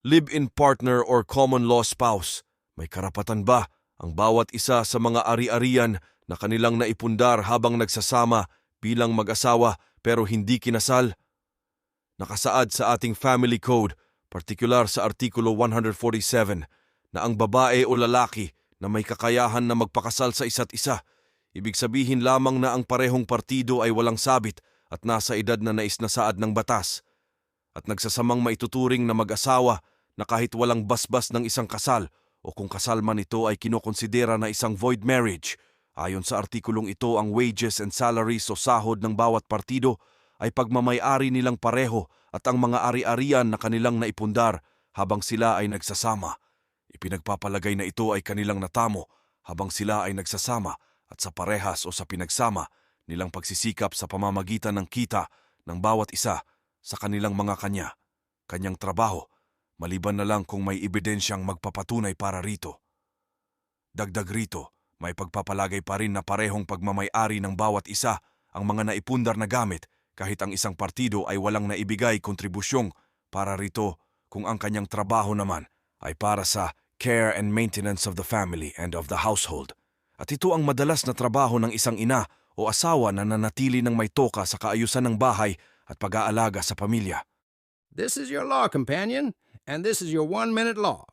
live-in partner or common law spouse. May karapatan ba ang bawat isa sa mga ari-arian na kanilang naipundar habang nagsasama bilang mag-asawa pero hindi kinasal? Nakasaad sa ating family code, partikular sa Artikulo 147, na ang babae o lalaki na may kakayahan na magpakasal sa isa't isa, ibig sabihin lamang na ang parehong partido ay walang sabit at nasa edad na naisnasaad ng batas, at nagsasamang maituturing na mag-asawa na kahit walang basbas ng isang kasal o kung kasal man ito ay kinokonsidera na isang void marriage. Ayon sa artikulong ito, ang wages and salaries o sahod ng bawat partido ay pagmamay-ari nilang pareho at ang mga ari-arian na kanilang naipundar habang sila ay nagsasama. Ipinagpapalagay na ito ay kanilang natamo habang sila ay nagsasama at sa parehas o sa pinagsama nilang pagsisikap sa pamamagitan ng kita ng bawat isa sa kanilang mga kanyang trabaho, maliban na lang kung may ebidensyang magpapatunay para rito. Dagdag rito, may pagpapalagay pa rin na parehong pagmamay-ari ng bawat isa ang mga naipundar na gamit kahit ang isang partido ay walang naibigay kontribusyong para rito kung ang kanyang trabaho naman ay para sa care and maintenance of the family and of the household. At ito ang madalas na trabaho ng isang ina o asawa na nanatili ng may toka sa kaayusan ng bahay at pag-aalaga sa pamilya. This is your law, companion, and this is your 1-minute law.